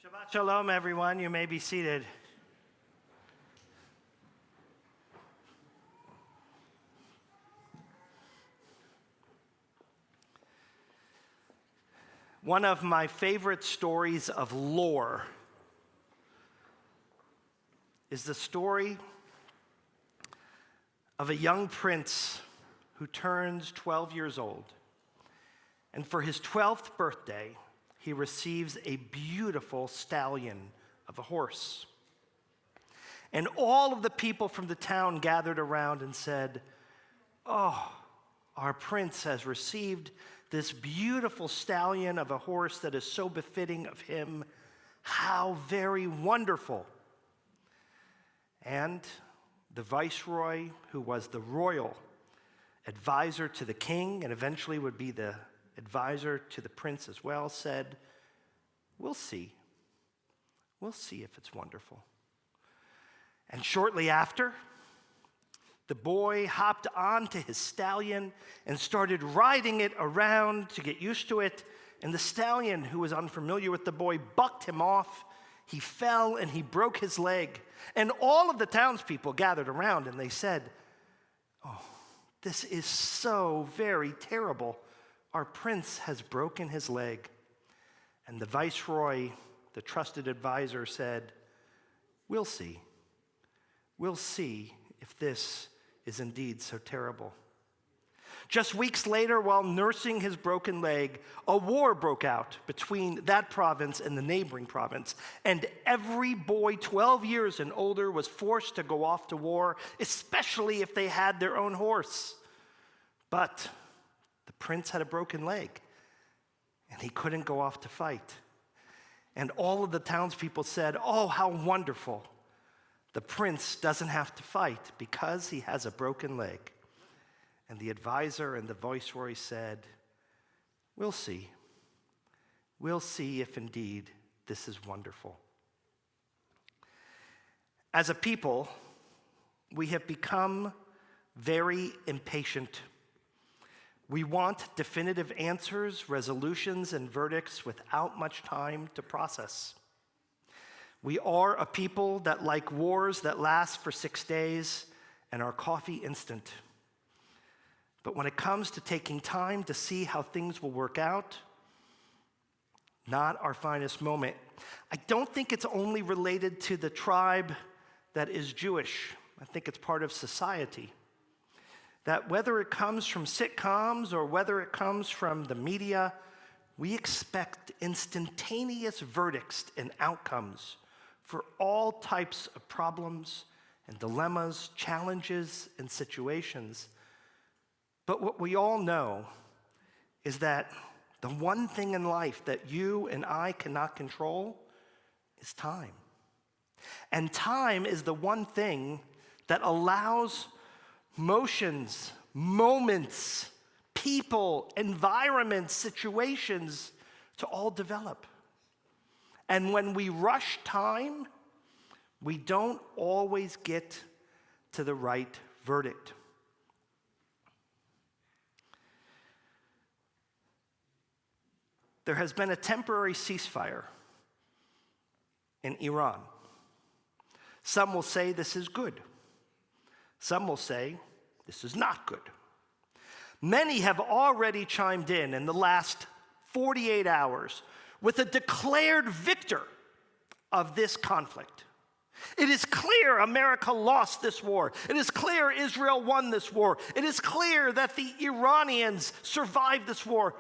Shabbat Shalom, everyone. You may be seated. One of my favorite stories of lore is the story of a young prince who turns 12 years old. And for his 12th birthday, he receives a beautiful stallion of a horse. And all of the people from the town gathered around and said, "Oh, our prince has received this beautiful stallion of a horse that is so befitting of him. How very wonderful." And the viceroy, who was the royal advisor to the king and eventually would be the advisor to the prince as well, said, "We'll see. We'll see if it's wonderful." And shortly after, the boy hopped onto his stallion and started riding it around to get used to it. And the stallion, who was unfamiliar with the boy, bucked him off. He fell and he broke his leg. And all of the townspeople gathered around and they said, "Oh, this is so very terrible. Our prince has broken his leg." And the viceroy, the trusted advisor, said, "We'll see. We'll see if this is indeed so terrible." Just weeks later, while nursing his broken leg, a war broke out between that province and the neighboring province. And every boy 12 years and older was forced to go off to war, especially if they had their own horse. But the prince had a broken leg, and he couldn't go off to fight. And all of the townspeople said, "Oh, how wonderful. The prince doesn't have to fight because he has a broken leg." And the advisor and the viceroy said, "We'll see. We'll see if indeed this is wonderful." As a people, we have become very impatient. We want definitive answers, resolutions, and verdicts without much time to process. We are a people that like wars that last for 6 days and our coffee instant. But when it comes to taking time to see how things will work out, not our finest moment. I don't think it's only related to the tribe that is Jewish. I think it's part of society. That whether it comes from sitcoms or whether it comes from the media, we expect instantaneous verdicts and outcomes for all types of problems and dilemmas, challenges, and situations. But what we all know is that the one thing in life that you and I cannot control is time. And time is the one thing that allows motions, moments, people, environments, situations to all develop. And when we rush time, we don't always get to the right verdict. There has been a temporary ceasefire in Iran. Some will say this is good. Some will say this is not good. Many have already chimed in the last 48 hours with a declared victor of this conflict. It is clear America lost this war. It is clear Israel won this war. It is clear that the Iranians survived this war.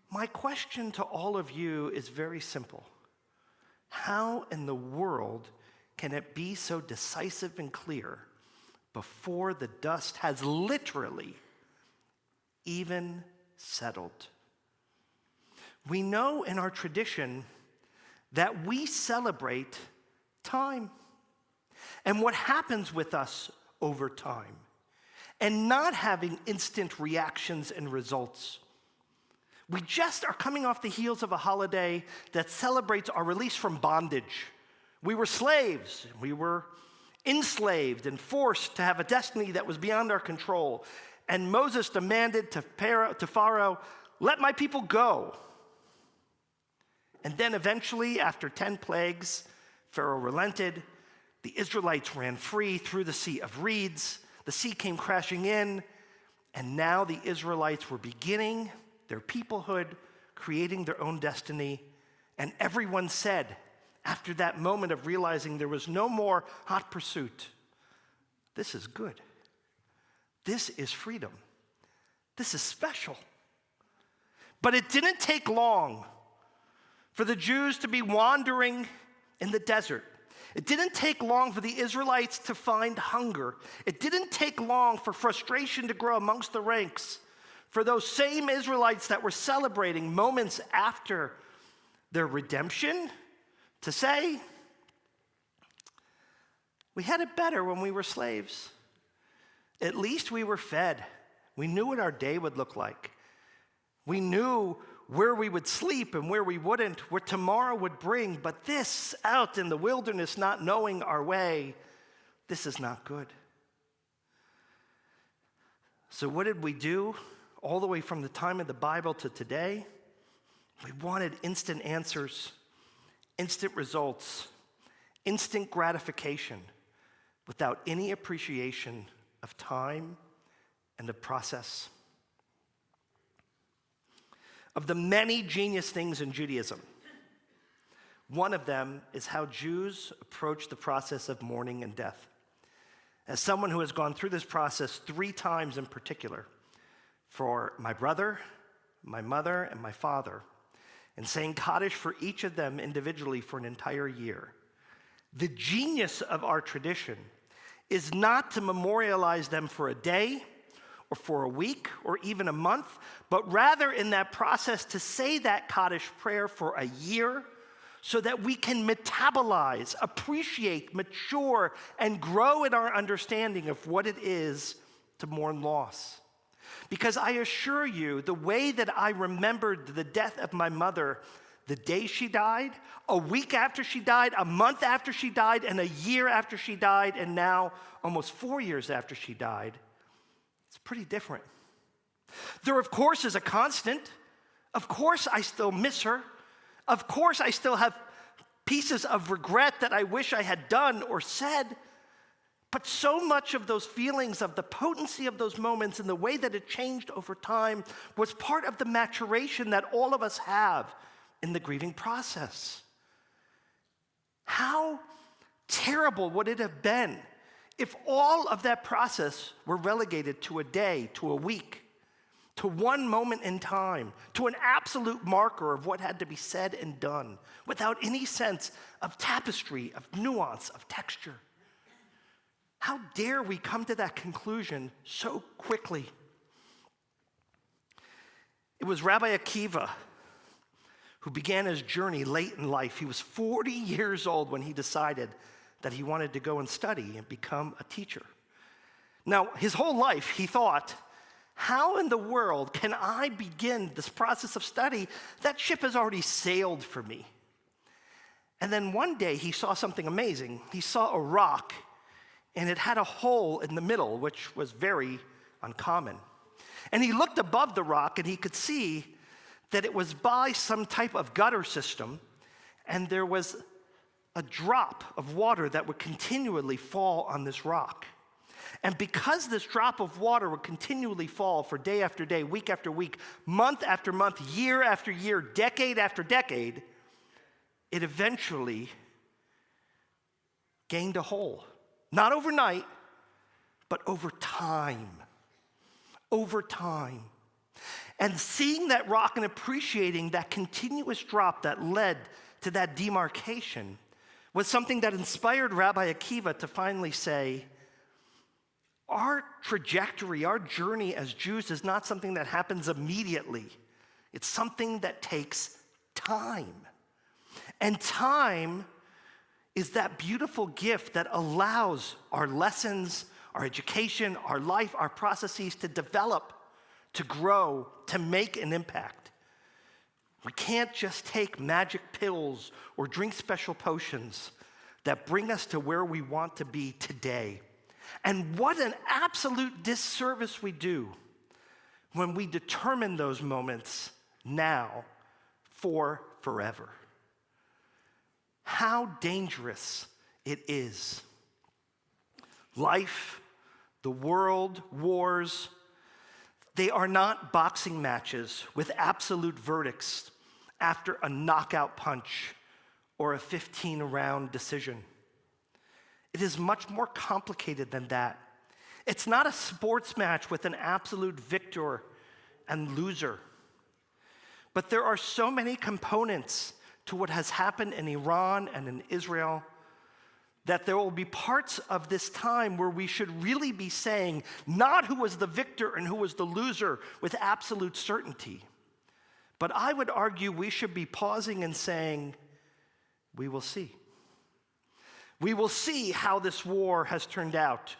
My question to all of you is very simple. How in the world can it be so decisive and clear before the dust has literally even settled? We know in our tradition that we celebrate time and what happens with us over time and not having instant reactions and results. We just are coming off the heels of a holiday that celebrates our release from bondage. We were slaves. We were enslaved and forced to have a destiny that was beyond our control. And Moses demanded to Pharaoh, "Let my people go." And then eventually, after 10 plagues, Pharaoh relented. The Israelites ran free through the Sea of Reeds. The sea came crashing in. And now the Israelites were beginning their peoplehood, creating their own destiny. And everyone said, after that moment of realizing there was no more hot pursuit, this is good. This is freedom. This is special. But it didn't take long for the Jews to be wandering in the desert. It didn't take long for the Israelites to find hunger. It didn't take long for frustration to grow amongst the ranks. For those same Israelites that were celebrating moments after their redemption to say, we had it better when we were slaves. At least we were fed. We knew what our day would look like. We knew where we would sleep and where we wouldn't, what tomorrow would bring. But this, out in the wilderness, not knowing our way, this is not good. So what did we do all the way from the time of the Bible to today? We wanted instant answers, instant results, instant gratification, without any appreciation of time and of process. Of the many genius things in Judaism, one of them is how Jews approach the process of mourning and death. As someone who has gone through this process 3 times in particular, for my brother, my mother, and my father, and saying Kaddish for each of them individually for an entire year, the genius of our tradition is not to memorialize them for a day, or for a week, or even a month, but rather in that process to say that Kaddish prayer for a year so that we can metabolize, appreciate, mature, and grow in our understanding of what it is to mourn loss. Because I assure you, the way that I remembered the death of my mother, the day she died, a week after she died, a month after she died, and a year after she died, and now almost 4 years after she died, it's pretty different. There, of course, is a constant. Of course, I still miss her. Of course, I still have pieces of regret that I wish I had done or said. But so much of those feelings, of the potency of those moments and the way that it changed over time was part of the maturation that all of us have in the grieving process. How terrible would it have been if all of that process were relegated to a day, to a week, to one moment in time, to an absolute marker of what had to be said and done, without any sense of tapestry, of nuance, of texture? How dare we come to that conclusion so quickly? It was Rabbi Akiva who began his journey late in life. He was 40 years old when he decided that he wanted to go and study and become a teacher. Now, his whole life, he thought, how in the world can I begin this process of study? That ship has already sailed for me. And then one day he saw something amazing. He saw a rock, and it had a hole in the middle, which was very uncommon. And he looked above the rock, and he could see that it was by some type of gutter system, and there was a drop of water that would continually fall on this rock. And because this drop of water would continually fall for day after day, week after week, month after month, year after year, decade after decade, it eventually gained a hole. Not overnight, but over time. Over time. And seeing that rock and appreciating that continuous drop that led to that demarcation was something that inspired Rabbi Akiva to finally say, our trajectory, our journey as Jews is not something that happens immediately. It's something that takes time. And time is that beautiful gift that allows our lessons, our education, our life, our processes to develop, to grow, to make an impact. We can't just take magic pills or drink special potions that bring us to where we want to be today. And what an absolute disservice we do when we determine those moments now for forever. how dangerous it is. Life, the world, wars, they are not boxing matches with absolute verdicts after a knockout punch or a 15-round decision. It is much more complicated than that. It's not a sports match with an absolute victor and loser. But there are so many components to what has happened in Iran and in Israel that there will be parts of this time where we should really be saying not who was the victor and who was the loser with absolute certainty. But I would argue we should be pausing and saying, we will see. We will see how this war has turned out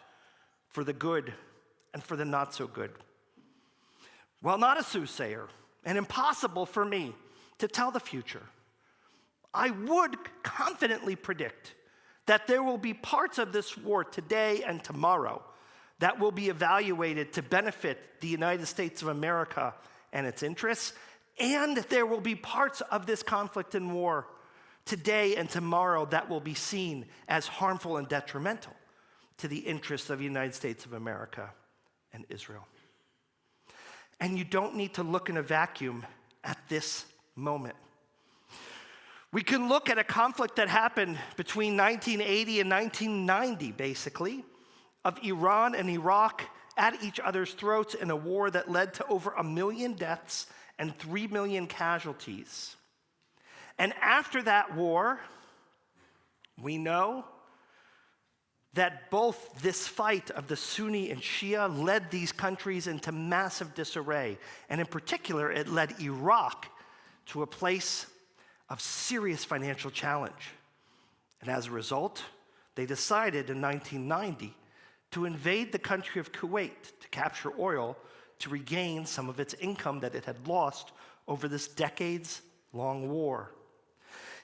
for the good and for the not so good. While not a soothsayer and impossible for me to tell the future, I would confidently predict that there will be parts of this war today and tomorrow that will be evaluated to benefit the United States of America and its interests, and there will be parts of this conflict and war today and tomorrow that will be seen as harmful and detrimental to the interests of the United States of America and Israel. And you don't need to look in a vacuum at this moment. We can look at a conflict that happened between 1980 and 1990, basically, of Iran and Iraq at each other's throats in a war that led to over 1 million deaths and 3 million casualties. And after that war, we know that both this fight of the Sunni and Shia led these countries into massive disarray. And in particular, it led Iraq to a place of serious financial challenge. And as a result, they decided in 1990 to invade the country of Kuwait to capture oil to regain some of its income that it had lost over this decades-long war.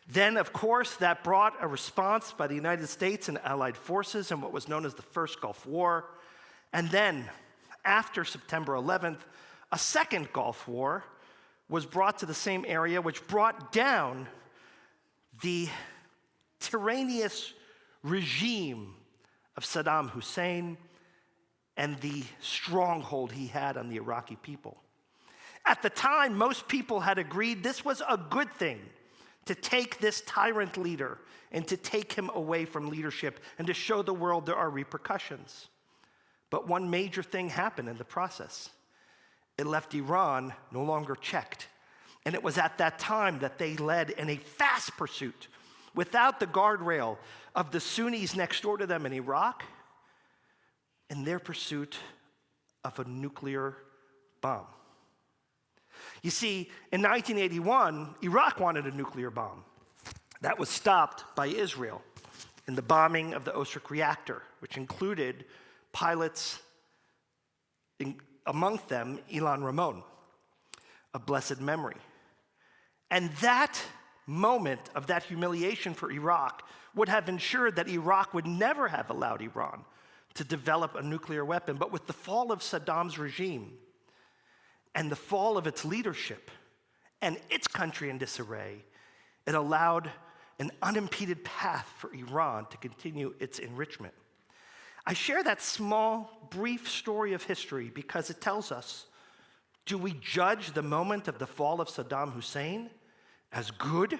Then, of course, that brought a response by the United States and Allied forces in what was known as the First Gulf War. And then, after September 11th, a second Gulf War was brought to the same area, which brought down the tyrannous regime of Saddam Hussein and the stronghold he had on the Iraqi people. At the time, most people had agreed this was a good thing, to take this tyrant leader and to take him away from leadership and to show the world there are repercussions. But one major thing happened in the process. It left Iran no longer checked. And it was at that time that they led in a fast pursuit, without the guardrail of the Sunnis next door to them in Iraq, in their pursuit of a nuclear bomb. You see, in 1981, Iraq wanted a nuclear bomb. That was stopped by Israel in the bombing of the Osric reactor, which included pilots, among them Ilan Ramon, of blessed memory. And that moment of that humiliation for Iraq would have ensured that Iraq would never have allowed Iran to develop a nuclear weapon. But with the fall of Saddam's regime and the fall of its leadership and its country in disarray, it allowed an unimpeded path for Iran to continue its enrichment. I share that small, brief story of history because it tells us, do we judge the moment of the fall of Saddam Hussein as good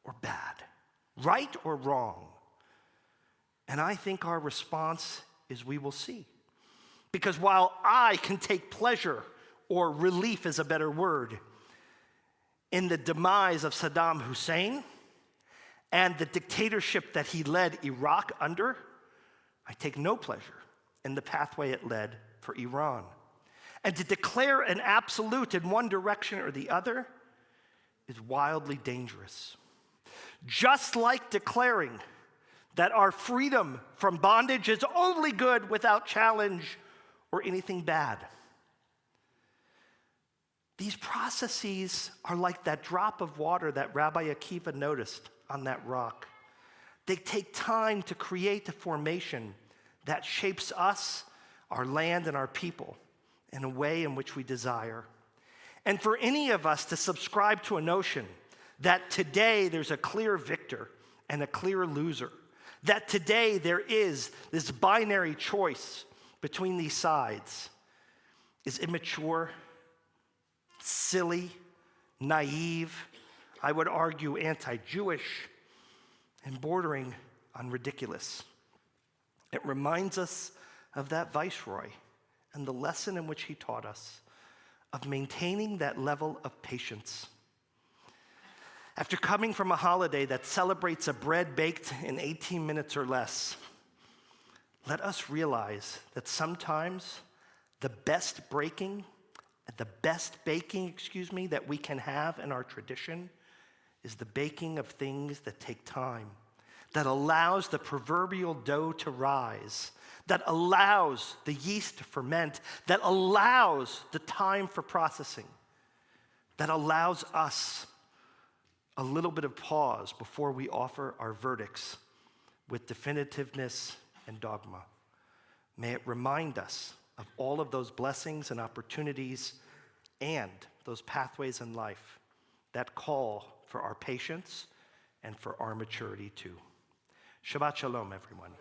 or bad, right or wrong? And I think our response is we will see. Because while I can take pleasure, or relief is a better word, in the demise of Saddam Hussein and the dictatorship that he led Iraq under, I take no pleasure in the pathway it led for Iran. And to declare an absolute in one direction or the other is wildly dangerous. Just like declaring that our freedom from bondage is only good without challenge or anything bad. These processes are like that drop of water that Rabbi Akiva noticed on that rock. They take time to create a formation that shapes us, our land, and our people in a way in which we desire. And for any of us to subscribe to a notion that today there's a clear victor and a clear loser. That today there is this binary choice between these sides is immature, silly, naive, I would argue anti-Jewish, and bordering on ridiculous. It reminds us of that viceroy and the lesson in which he taught us of maintaining that level of patience. After coming from a holiday that celebrates a bread baked in 18 minutes or less, let us realize that sometimes the best baking that we can have in our tradition is the baking of things that take time, that allows the proverbial dough to rise, that allows the yeast to ferment, that allows the time for processing, that allows us a little bit of pause before we offer our verdicts with definitiveness and dogma. May it remind us of all of those blessings and opportunities and those pathways in life that call for our patience and for our maturity too. Shabbat shalom, everyone.